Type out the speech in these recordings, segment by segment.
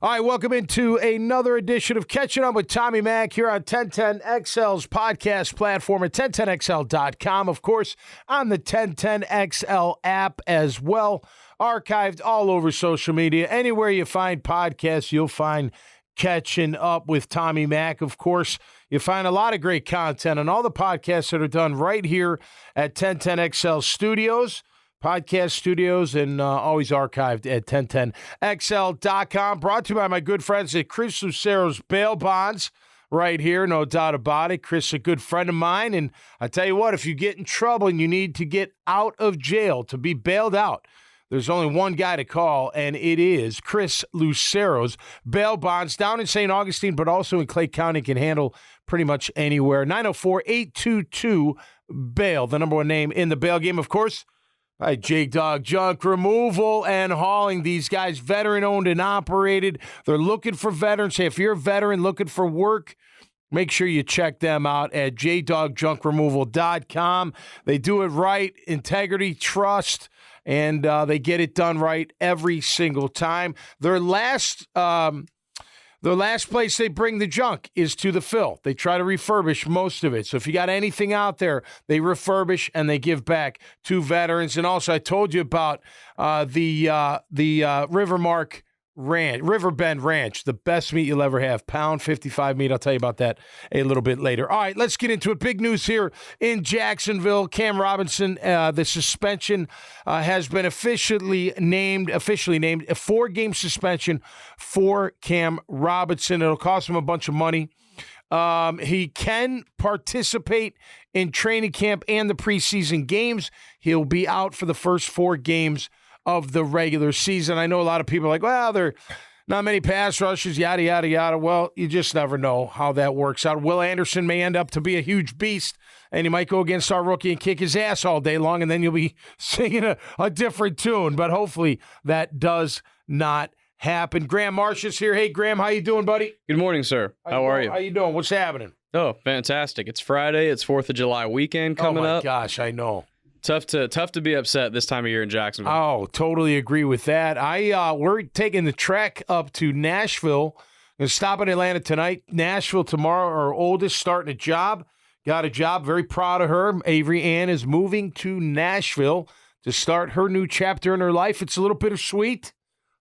All right, welcome into another edition of Catching Up with Tommy Mack here on 1010XL's podcast platform at 1010XL.com. Of course, on the 1010XL app as well. Archived all over social media. Anywhere you find podcasts, you'll find Catching Up with Tommy Mack. Of course, you find a lot of great content on all the podcasts that are done right here at 1010XL Studios. Podcast studios, and always archived at 1010XL.com. Brought to you by my good friends at Chris Lucero's Bail Bonds right here, no doubt about it. Chris, a good friend of mine, and I tell you what, if you get in trouble and you need to get out of jail, to be bailed out, there's only one guy to call, and it is Chris Lucero's Bail Bonds down in St. Augustine, but also in Clay County, can handle pretty much anywhere. 904-822-BAIL, the number one name in the bail game, of course. All right, J-Dog Junk Removal and Hauling. These guys, veteran-owned and operated. They're looking for veterans. Hey, if you're a veteran looking for work, make sure you check them out at jdogjunkremoval.com. They do it right, integrity, trust, and they get it done right every single time. Their last place they bring the junk is to the fill. They try to refurbish most of it. So if you got anything out there, they refurbish and they give back to veterans. And also, I told you about the Riverbend Ranch, the best meat you'll ever have. Pound 55 meat. I'll tell you about that a little bit later. All right, let's get into it. Big news here in Jacksonville. Cam Robinson, the suspension has been officially named a 4-game suspension for Cam Robinson. It'll cost him a bunch of money. He can participate in training camp and the preseason games. He'll be out for the first 4 games of the regular season. I know a lot of people are like, well, there are not many pass rushes, yada, yada, yada. Well, you just never know how that works out. Will Anderson may end up to be a huge beast, and he might go against our rookie and kick his ass all day long, and then you'll be singing a different tune. But hopefully that does not happen. Graham Marsh is here. Hey, Graham, how you doing, buddy? Good morning, sir. How are you? How you doing? What's happening? Oh, fantastic. It's Friday. It's 4th of July weekend coming up. Oh, my gosh, I know. Tough to be upset this time of year in Jacksonville. Oh, totally agree with that. We're taking the trek up to Nashville. Gonna stop in Atlanta tonight. Nashville tomorrow. Our oldest starting a job. Got a job. Very proud of her. Avery Ann is moving to Nashville to start her new chapter in her life. It's a little bittersweet.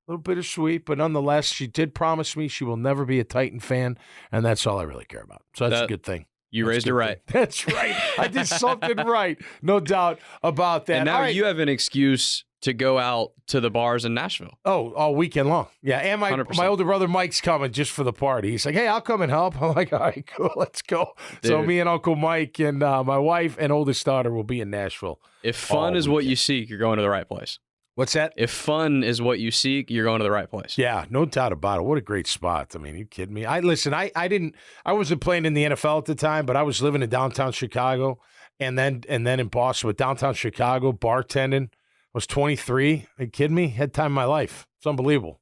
But nonetheless, she did promise me she will never be a Titan fan, and that's all I really care about. So that's a good thing. You raised it right. That's right. I did something right. No doubt about that. And now you have an excuse to go out to the bars in Nashville. Oh, all weekend long. Yeah, and my older brother Mike's coming just for the party. He's like, hey, I'll come and help. I'm like, all right, cool, let's go. Dude. So me and Uncle Mike and my wife and oldest daughter will be in Nashville. If fun is what you seek, you're going to the right place. What's that? If fun is what you seek, you're going to the right place. Yeah, no doubt about it. What a great spot. I mean, are you kidding me? I wasn't playing in the NFL at the time, but I was living in downtown Chicago and then in Boston. With downtown Chicago, bartending. I was 23. Are you kidding me? Had time of my life. It's unbelievable.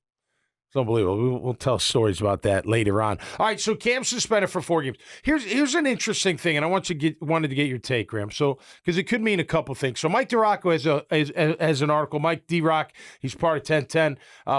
It's unbelievable. We'll tell stories about that later on. All right, so Cam's suspended for 4 games. Here's an interesting thing, and I wanted to get your take, Graham. So because it could mean a couple things. So Mike DiRocco has an article. Mike D-Rock, he's part of 1010,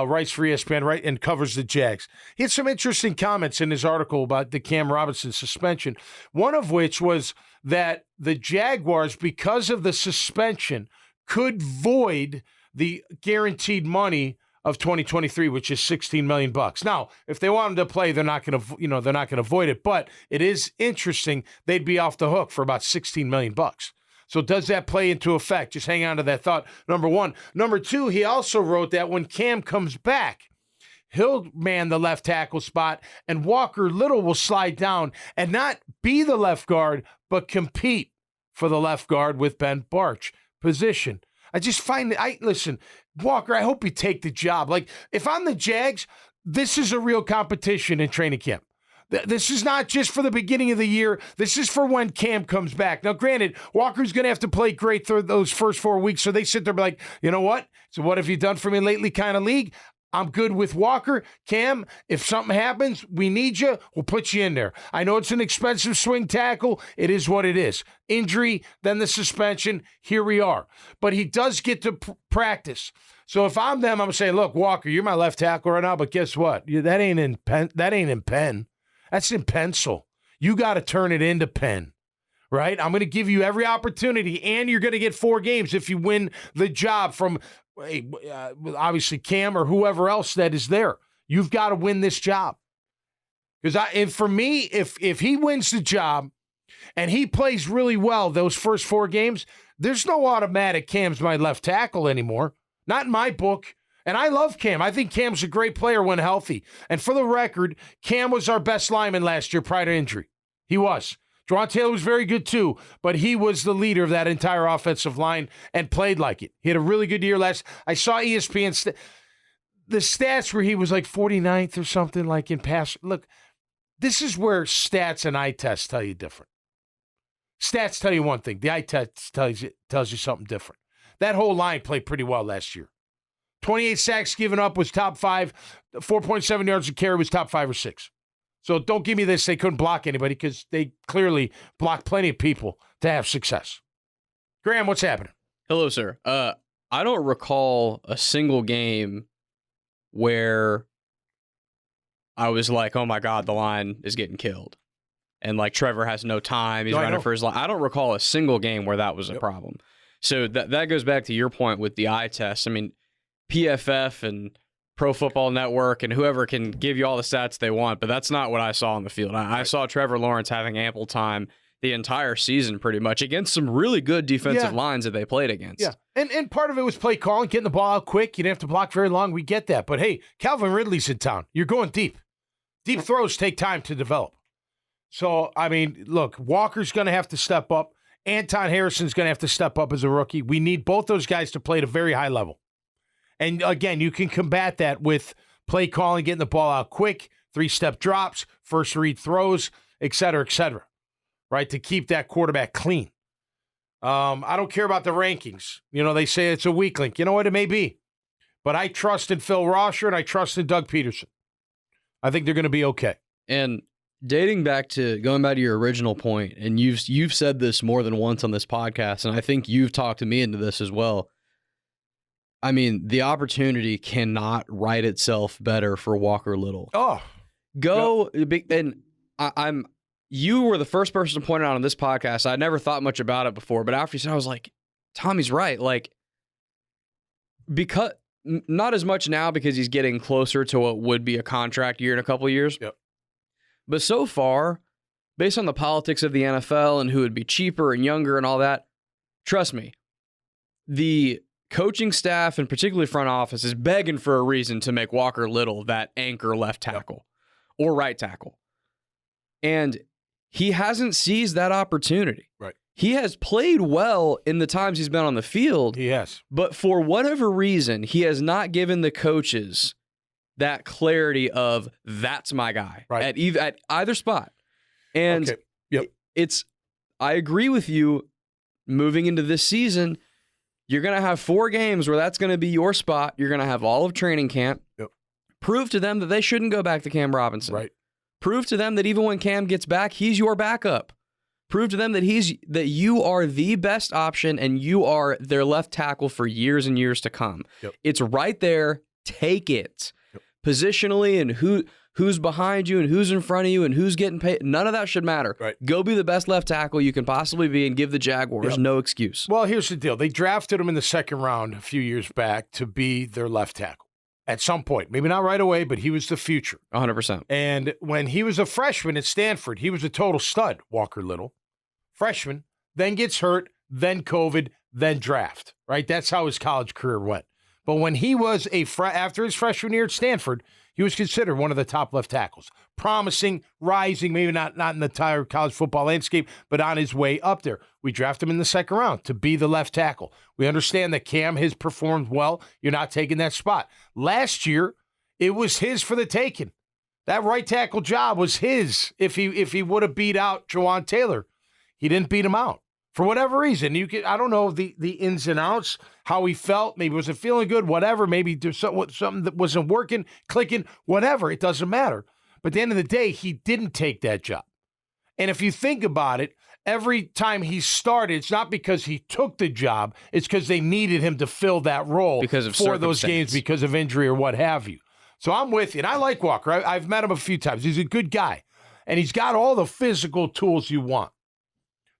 writes for ESPN, right, and covers the Jags. He had some interesting comments in his article about the Cam Robinson suspension. One of which was that the Jaguars, because of the suspension, could void the guaranteed money of 2023, which is $16 million. Now, if they want him to play, they're not going to avoid it. But it is interesting; they'd be off the hook for about $16 million. So does that play into effect? Just hang on to that thought. Number one. Number two, he also wrote that when Cam comes back, he'll man the left tackle spot, and Walker Little will slide down and not be the left guard, but compete for the left guard with Ben Bartch position. I just find listen, Walker, I hope you take the job. Like, if I'm the Jags, this is a real competition in training camp. This is not just for the beginning of the year. This is for when Cam comes back. Now, granted, Walker's going to have to play great through those first 4 weeks, so they sit there and be like, you know what? So what have you done for me lately kind of league? I'm good with Walker. Cam, if something happens, we need you, we'll put you in there. I know it's an expensive swing tackle. It is what it is. Injury, then the suspension. Here we are. But he does get to practice. So if I'm them, I'm saying, look, Walker, you're my left tackle right now, but guess what? That ain't in pen. That ain't in pen. That's in pencil. You got to turn it into pen, right? I'm going to give you every opportunity, and you're going to get 4 games if you win the job from obviously Cam or whoever else that is there. You've got to win this job. Because for me, if he wins the job and he plays really well those first 4 games, there's no automatic Cam's my left tackle anymore. Not in my book. And I love Cam. I think Cam's a great player when healthy. And for the record, Cam was our best lineman last year prior to injury. He was. Jawan Taylor was very good too, but he was the leader of that entire offensive line and played like it. He had a really good year last. I saw ESPN the stats where he was like 49th or something like in pass. Look, this is where stats and eye tests tell you different. Stats tell you one thing. The eye test tells you something different. That whole line played pretty well last year. 28 sacks given up was top 5. 4.7 yards a carry was top 5 or 6. So don't give me this. They couldn't block anybody because they clearly blocked plenty of people to have success. Graham, what's happening? Hello, sir. I don't recall a single game where I was like, oh my God, the line is getting killed. And like Trevor has no time. He's running for his line. I don't recall a single game where that was a problem. So that goes back to your point with the eye test. I mean, PFF and Pro Football Network and whoever can give you all the stats they want, but that's not what I saw on the field. I saw Trevor Lawrence having ample time the entire season pretty much against some really good defensive lines that they played against. Yeah, and part of it was play calling, getting the ball out quick. You didn't have to block very long. We get that. But, hey, Calvin Ridley's in town. You're going deep. Deep throws take time to develop. So, I mean, look, Walker's going to have to step up. Anton Harrison's going to have to step up as a rookie. We need both those guys to play at a very high level. And, again, you can combat that with play calling, getting the ball out quick, 3-step drops, first read throws, et cetera, right, to keep that quarterback clean. I don't care about the rankings. You know, they say it's a weak link. You know what? It may be. But I trust in Phil Rosher, and I trust in Doug Peterson. I think they're going to be okay. And going back to your original point, and you've said this more than once on this podcast, and I think you've talked to me into this as well. I mean, the opportunity cannot write itself better for Walker Little. Oh, and you were the first person to point it out on this podcast. I never thought much about it before, but after you said, I was like, Tommy's right. Like, because not as much now because he's getting closer to what would be a contract year in a couple of years. Yep. But so far, based on the politics of the NFL and who would be cheaper and younger and all that, trust me, the coaching staff and particularly front office is begging for a reason to make Walker Little that anchor left tackle or right tackle. And he hasn't seized that opportunity. Right. He has played well in the times he's been on the field. He has. But for whatever reason, he has not given the coaches that clarity of that's my guy at either spot. And I agree with you moving into this season. You're going to have 4 games where that's going to be your spot. You're going to have all of training camp. Yep. Prove to them that they shouldn't go back to Cam Robinson. Right. Prove to them that even when Cam gets back, he's your backup. Prove to them that you are the best option and you are their left tackle for years and years to come. Yep. It's right there. Take it. Yep. Positionally and who's behind you and who's in front of you and who's getting paid. None of that should matter. Right. Go be the best left tackle you can possibly be and give the Jaguars no excuse. Well, here's the deal. They drafted him in the second round a few years back to be their left tackle. At some point, maybe not right away, but he was the future. 100%. And when he was a freshman at Stanford, he was a total stud, Walker Little. Freshman, then gets hurt, then COVID, then draft, right? That's how his college career went. But when he was after his freshman year at Stanford, he was considered one of the top left tackles. Promising, rising, maybe not in the entire college football landscape, but on his way up there. We drafted him in the second round to be the left tackle. We understand that Cam has performed well. You're not taking that spot. Last year, it was his for the taking. That right tackle job was his if he would have beat out Jawan Taylor. He didn't beat him out. For whatever reason, I don't know the ins and outs, how he felt. Maybe wasn't feeling good, whatever. Maybe there's something that wasn't working, clicking, whatever. It doesn't matter. But at the end of the day, he didn't take that job. And if you think about it, every time he started, it's not because he took the job. It's because they needed him to fill that role because of for those games because of injury or what have you. So I'm with you. And I like Walker. I've met him a few times. He's a good guy. And he's got all the physical tools you want.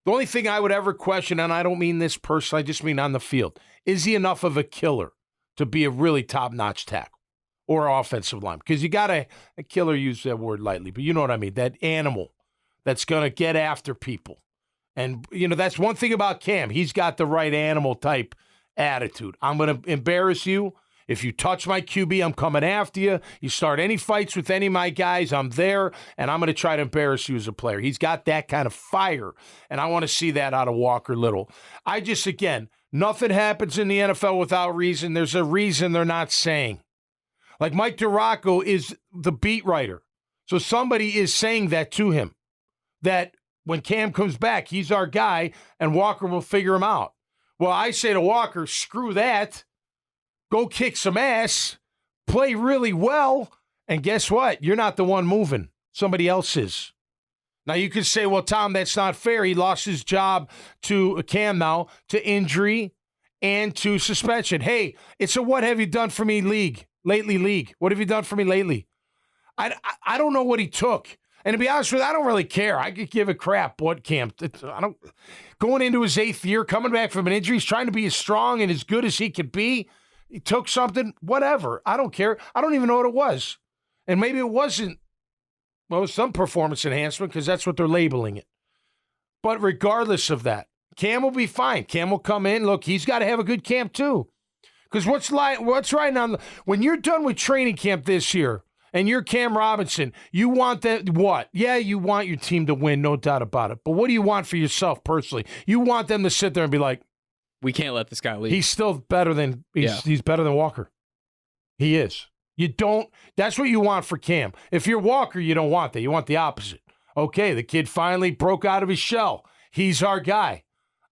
The only thing I would ever question, and I don't mean this personally, I just mean on the field, is he enough of a killer to be a really top-notch tackle or offensive line? Because you got a killer, use that word lightly, but you know what I mean, that animal that's going to get after people. And, that's one thing about Cam. He's got the right animal type attitude. I'm going to embarrass you. If you touch my QB, I'm coming after you. You start any fights with any of my guys, I'm there, and I'm going to try to embarrass you as a player. He's got that kind of fire, and I want to see that out of Walker Little. Again, nothing happens in the NFL without reason. There's a reason they're not saying. Like Mike DiRocco is the beat writer, so somebody is saying that to him, that when Cam comes back, he's our guy, and Walker will figure him out. Well, I say to Walker, screw that. Go kick some ass, play really well, and guess what? You're not the one moving. Somebody else is. Now, you could say, well, Tom, that's not fair. He lost his job to Cam now, to injury and to suspension. Hey, it's a what have you done for me league. What have you done for me lately? I don't know what he took. And to be honest with you, I don't really care. I could give a crap what Cam. Going into his 8th year, coming back from an injury, he's trying to be as strong and as good as he could be. He took something, whatever. I don't care. I don't even know what it was. And maybe it wasn't, well, it was some performance enhancement because that's what they're labeling it. But regardless of that, Cam will be fine. Cam will come in. Look, he's got to have a good camp too. Because what's right on when you're done with training camp this year and you're Cam Robinson, you want that what? Yeah, you want your team to win, no doubt about it. But what do you want for yourself personally? You want them to sit there and be like, we can't let this guy leave. He's still better than he's better than Walker. He is. That's what you want for Cam. If you're Walker, you don't want that. You want the opposite. Okay, the kid finally broke out of his shell. He's our guy.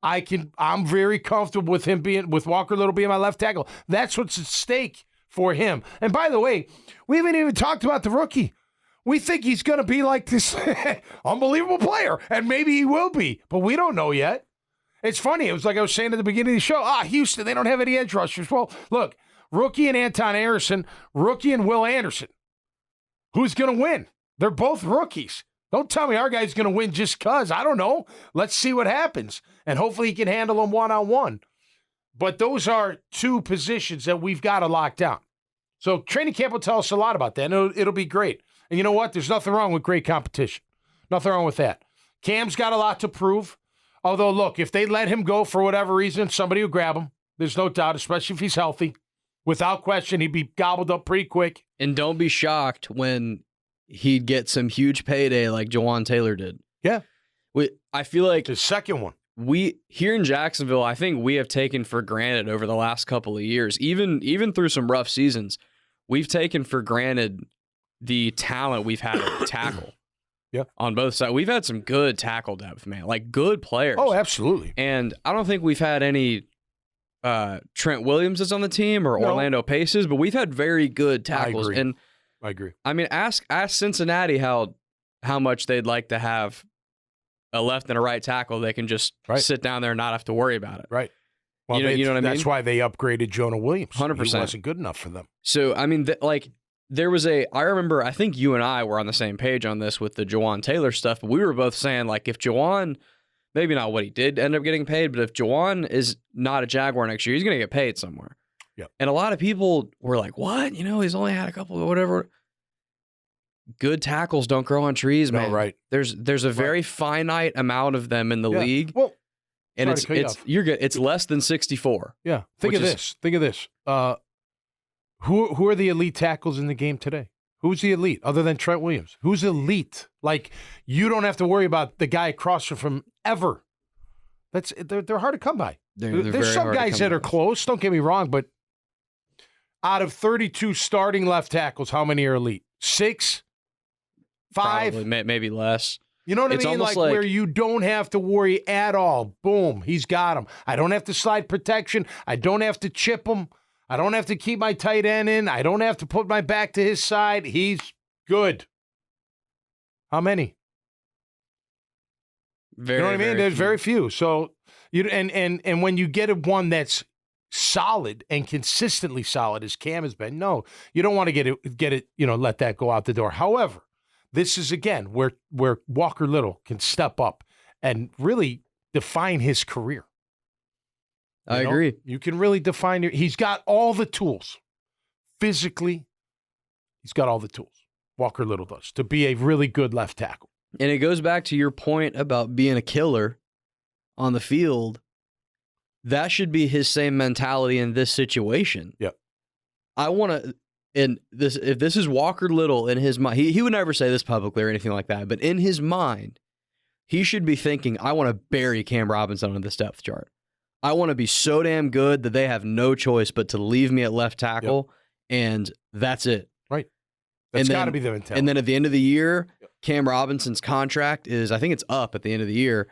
I'm very comfortable with with Walker Little being my left tackle. That's what's at stake for him. And by the way, we haven't even talked about the rookie. We think he's going to be like this unbelievable player, and maybe he will be, but we don't know yet. It's funny. It was like I was saying at the beginning of the show. Houston, they don't have any edge rushers. Well, look, rookie and Anton Anderson, rookie and Will Anderson. Who's going to win? They're both rookies. Don't tell me our guy's going to win just because. I don't know. Let's see what happens. And hopefully he can handle them one-on-one. But those are two positions that we've got to lock down. So training camp will tell us a lot about that, and it'll be great. And you know what? There's nothing wrong with great competition. Nothing wrong with that. Cam's got a lot to prove. Although, look, if they let him go for whatever reason, somebody will grab him. There's no doubt, especially if he's healthy. Without question, he'd be gobbled up pretty quick. And don't be shocked when he'd get some huge payday like Jawan Taylor did. Yeah. I feel like the second one. We here in Jacksonville, I think we have taken for granted over the last couple of years, even through some rough seasons, we've taken for granted the talent we've had at tackle. Yeah. On both sides. We've had some good tackle depth, man. Like good players. Oh, absolutely. And I don't think we've had any Trent Williams is on the team or Orlando Paces, but we've had very good tackles. I agree. I mean, ask Cincinnati how much they'd like to have a left and a right tackle. They can just sit down there and not have to worry about it. Right. Well, you know what I mean? That's why they upgraded Jonah Williams. 100%. He wasn't good enough for them. So, I mean, there was I remember, I think you and I were on the same page on this with the Jawan Taylor stuff, but we were both saying, like, if Jawan, maybe not what he did end up getting paid, but if Jawan is not a Jaguar next year, he's going to get paid somewhere. Yep. And a lot of people were like, what? He's only had a couple of whatever. Good tackles don't grow on trees, man. No, right. There's a very finite amount of them in the league. Well, and you're good. It's less than 64. Yeah. Think of this. Who are the elite tackles in the game today? Who's the elite other than Trent Williams? Who's elite? Like, you don't have to worry about the guy across from ever. They're hard to come by. There's some guys that are close, don't get me wrong, but out of 32 starting left tackles, how many are elite? 6? 5? Probably, maybe less. You know what I mean? Like where you don't have to worry at all. Boom, he's got him. I don't have to slide protection. I don't have to chip him. I don't have to keep my tight end in. I don't have to put my back to his side. He's good. How many? Very, you know what I mean? There's few. very few. So and when you get one that's solid and consistently solid as Cam has been, no, you don't want to get it, let that go out the door. However, this is again where Walker Little can step up and really define his career. I agree. You can really define he's got all the tools. Physically, he's got all the tools. Walker Little does to be a really good left tackle. And it goes back to your point about being a killer on the field. That should be his same mentality in this situation. Yeah. I want to, if this is Walker Little in his mind, he would never say this publicly or anything like that, but in his mind, he should be thinking, I want to bury Cam Robinson on this depth chart. I want to be so damn good that they have no choice but to leave me at left tackle, and that's it. Right. That's got to be the mentality. And then at the end of the year, Cam Robinson's contract is, I think it's up at the end of the year.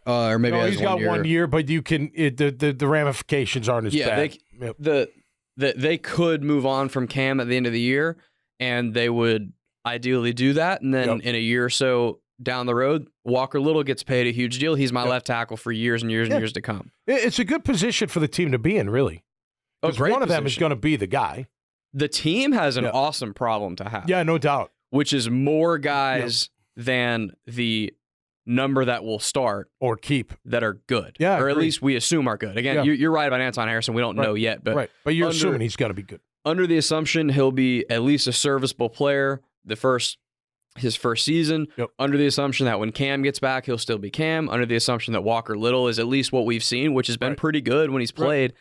Or maybe he's got 1 year, but you can the ramifications aren't as bad. They could move on from Cam at the end of the year, and they would ideally do that. And then in a year or so down the road, Walker Little gets paid a huge deal. He's my left tackle for years and years and years to come. It's a good position for the team to be in, really. Because one of them is going to be the guy. The team has an awesome problem to have. Yeah, no doubt. Which is more guys than the number that will start or keep that are good. Yeah, or at least we assume are good. Again, you're right about Anton Harrison. We don't know yet, but you're assuming he's going to be good. Under the assumption he'll be at least a serviceable player his first season. Under the assumption that when Cam gets back, he'll still be Cam. Under the assumption that Walker Little is at least what we've seen, which has been pretty good when he's played.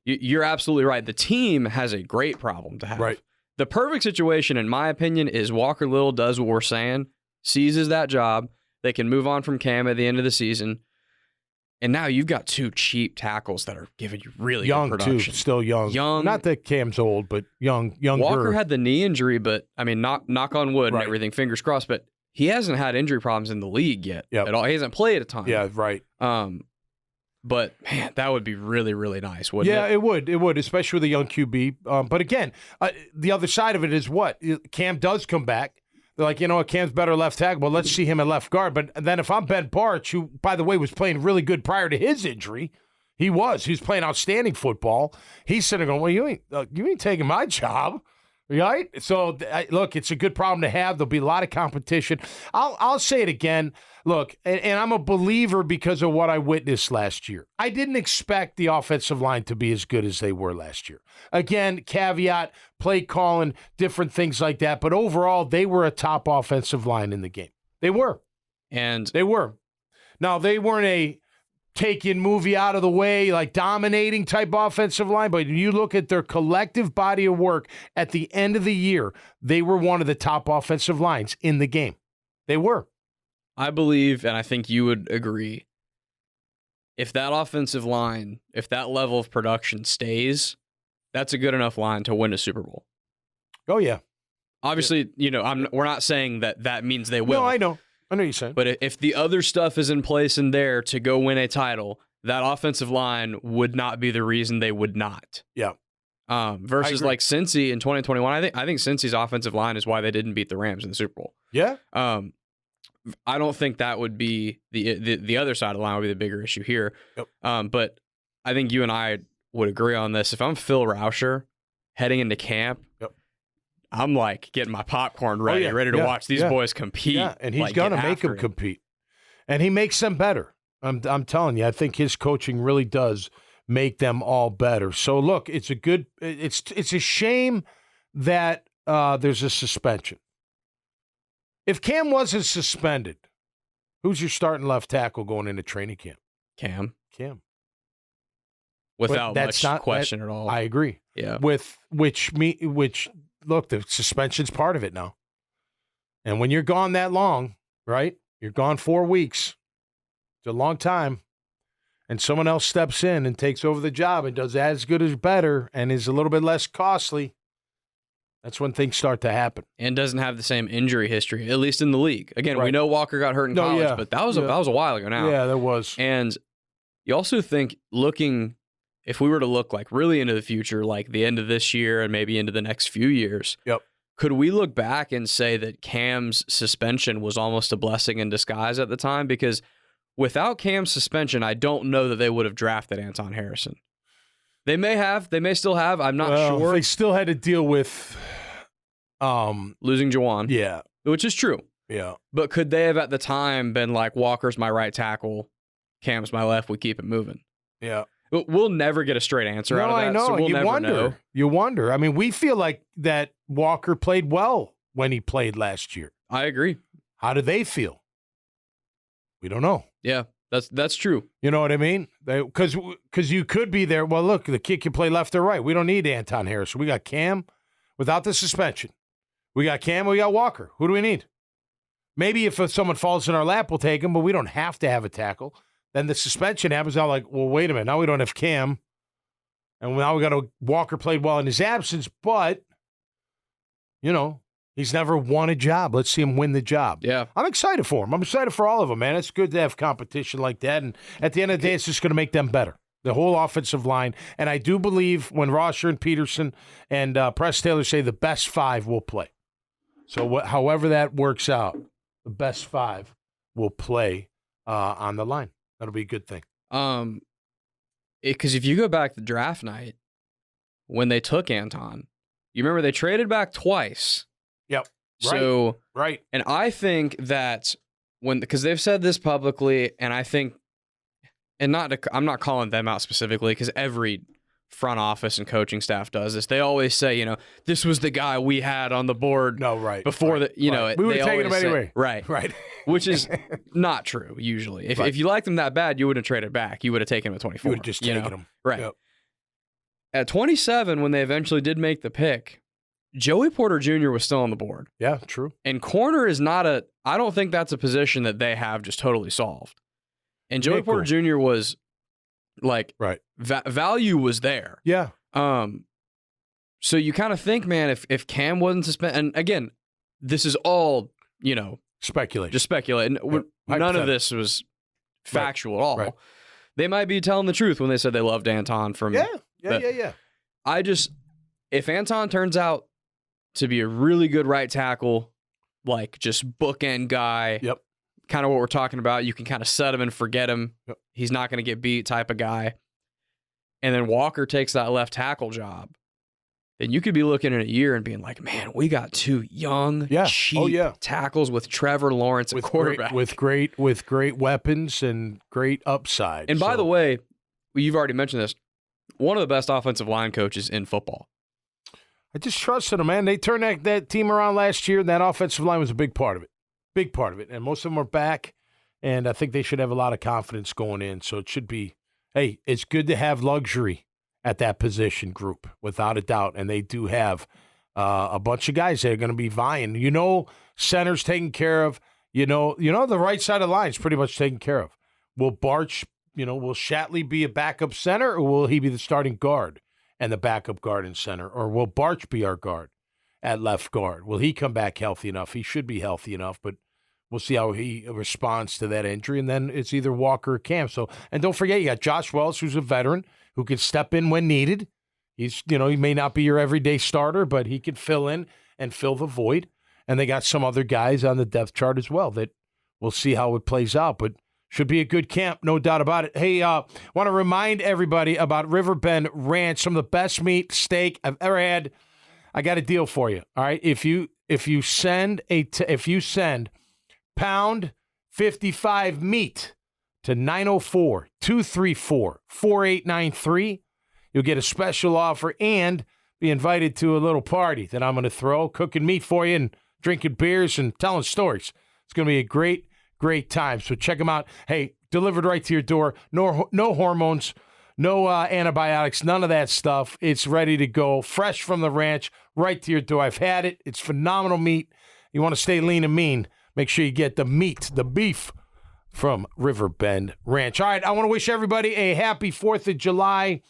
You're absolutely right. The team has a great problem to have. Right. The perfect situation, in my opinion, is Walker Little does what we're saying, seizes that job. They can move on from Cam at the end of the season. And now you've got two cheap tackles that are giving you really young good production. Too, still young. Not that Cam's old, but younger. Walker had the knee injury, but I mean, knock on wood and everything, fingers crossed. But he hasn't had injury problems in the league yet at all. He hasn't played a ton. Yeah, right. But man, that would be really, really nice, wouldn't it? Yeah, it would. It would, especially with a young QB. But again, the other side of it is what? Cam does come back. They're like, Cam's better left tackle, but let's see him at left guard. But then if I'm Ben Bartch, who, by the way, was playing really good prior to his injury, he was playing outstanding football. He's sitting there going, well, you ain't taking my job, right? So, look, it's a good problem to have. There'll be a lot of competition. I'll say it again. Look, and I'm a believer because of what I witnessed last year. I didn't expect the offensive line to be as good as they were last year. Again, caveat, play calling, different things like that. But overall, they were a top offensive line in the game. They were. And they were. Now, they weren't a taking movie out of the way, like dominating type offensive line. But when you look at their collective body of work at the end of the year, they were one of the top offensive lines in the game. They were. I believe, and I think you would agree, if that offensive line, if that level of production stays, that's a good enough line to win a Super Bowl. Oh, yeah. Obviously, we're not saying that means they will. No, I know. I know what you're saying. But if the other stuff is in place in there to go win a title, that offensive line would not be the reason they would not. Yeah. Versus like Cincy in 2021, I think Cincy's offensive line is why they didn't beat the Rams in the Super Bowl. Yeah. I don't think that would be the other side of the line would be the bigger issue here. Yep. But I think you and I would agree on this. If I'm Phil Rauscher heading into camp, I'm like getting my popcorn ready, ready to watch these boys compete. Yeah, and he's going to make them compete. And he makes them better. I'm telling you, I think his coaching really does make them all better. So look, it's a shame that there's a suspension. If Cam wasn't suspended, who's your starting left tackle going into training camp? Cam. Without much question at all. I agree. Yeah. Which look, the suspension's part of it now. And when you're gone that long, right? You're gone 4 weeks. It's a long time. And someone else steps in and takes over the job and does as good as better and is a little bit less costly. That's when things start to happen. And doesn't have the same injury history, at least in the league. Again, we know Walker got hurt in college, but that was a while ago now. Yeah, that was. And you also think if we were to look like really into the future, like the end of this year and maybe into the next few years, could we look back and say that Cam's suspension was almost a blessing in disguise at the time? Because without Cam's suspension, I don't know that they would have drafted Anton Harrison. They may have. They may still have. I'm not sure. They still had to deal with losing Juwan. Yeah. Which is true. Yeah. But could they have at the time been like, Walker's my right tackle, Cam's my left, we keep it moving? Yeah. We'll never get a straight answer out of that. I know. So we'll you never wonder. know. You wonder. I mean, we feel like that Walker played well when he played last year. I agree. How do they feel? We don't know. Yeah, that's true. You know what I mean? Because you could be there. Well, look, the kid can play left or right. We don't need Anton Harrison. We got Cam without the suspension. We got Cam. We got Walker. Who do we need? Maybe if someone falls in our lap, we'll take him, but we don't have to have a tackle. Then the suspension happens. I'm like, well, wait a minute. Now we don't have Cam. And now we got Walker played well in his absence, but, he's never won a job. Let's see him win the job. Yeah. I'm excited for him. I'm excited for all of them, man. It's good to have competition like that. And at the end of the day, it's just going to make them better. The whole offensive line. And I do believe when Rosher and Peterson and Press Taylor say the best 5 will play. So however that works out, the best 5 will play on the line. That'll be a good thing. Because if you go back to draft night, when they took Anton, you remember they traded back twice. Yep. So right. And I think that because they've said this publicly, and I think, I'm not calling them out specifically because every front office and coaching staff does this. They always say, this was the guy we had on the board. No, right. Before right, we would have taken him anyway. Right. Which is not true usually. If you liked him that bad, you wouldn't have traded back. You would have taken him at 24. You would have just taken him. Right. Yep. At 27, when they eventually did make the pick, Joey Porter Jr. was still on the board. Yeah, true. And corner is I don't think that's a position that they have just totally solved. And Joey Porter Jr. was like, right. Value was there. Yeah. So you kind of think, man, if Cam wasn't suspended, and again, this is all, speculation. Just speculating. Yeah. None of this was factual at all. Right. They might be telling the truth when they said they loved Anton from. Yeah. If Anton turns out to be a really good right tackle, like just bookend guy. Yep. Kind of what we're talking about. You can kind of set him and forget him. Yep. He's not going to get beat type of guy. And then Walker takes that left tackle job. Then you could be looking at a year and being like, man, we got 2 young, cheap tackles with Trevor Lawrence at quarterback. With great weapons and great upside. And by the way, you've already mentioned this, one of the best offensive line coaches in football. I just trusted them, man. They turned that team around last year, and that offensive line was a big part of it. Big part of it. And most of them are back, and I think they should have a lot of confidence going in. So it should be, hey, it's good to have luxury at that position group, without a doubt. And they do have a bunch of guys that are going to be vying. Center's taken care of. The right side of the line is pretty much taken care of. Will Barch, will Shatley be a backup center, or will he be the starting guard and the backup guard and center? Or will Barch be our guard at left guard? Will he come back healthy enough? He should be healthy enough, but we'll see how he responds to that injury. And then it's either Walker or Cam. So, and don't forget, you got Josh Wells, who's a veteran, who can step in when needed. He's, he may not be your everyday starter, but he could fill in and fill the void. And they got some other guys on the depth chart as well that we'll see how it plays out. But should be a good camp, no doubt about it. Hey, want to remind everybody about Riverbend Ranch, some of the best meat steak I've ever had. I got a deal for you. All right, if you send pound 55 meat to 904-234-4893, you'll get a special offer and be invited to a little party that I'm going to throw, cooking meat for you and drinking beers and telling stories. It's going to be a great time. So check them out. Hey, delivered right to your door. No hormones, no antibiotics, none of that stuff. It's ready to go, fresh from the ranch, right to your door. I've had it. It's phenomenal meat. You want to stay lean and mean, make sure you get the meat, the beef from Riverbend Ranch. All right, I want to wish everybody a happy 4th of July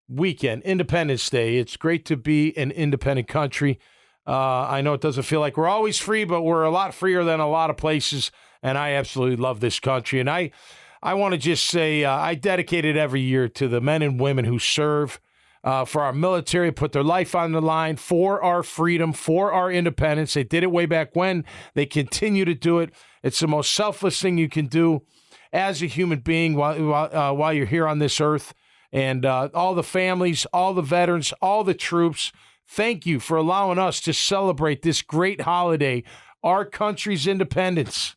weekend, Independence Day. It's great to be an independent country. I know it doesn't feel like we're always free, but we're a lot freer than a lot of places, and I absolutely love this country. And I want to just say I dedicate it every year to the men and women who serve for our military, put their life on the line for our freedom, for our independence. They did it way back when. They continue to do it. It's the most selfless thing you can do. as a human being while you're here on this earth. And all the families, all the veterans, all the troops, thank you for allowing us to celebrate this great holiday, our country's independence,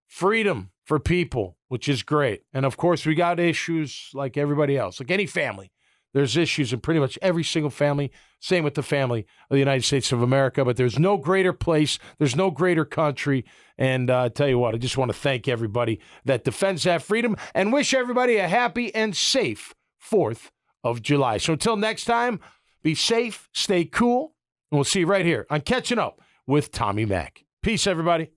freedom for people, which is great. And, of course, we got issues like everybody else, like any family. There's issues in pretty much every single family. Same with the family of the United States of America. But there's no greater place. There's no greater country. And I tell you what, I just want to thank everybody that defends that freedom and wish everybody a happy and safe 4th of July. So until next time, be safe, stay cool, and we'll see you right here on Catching Up with Tommy Mack. Peace, everybody.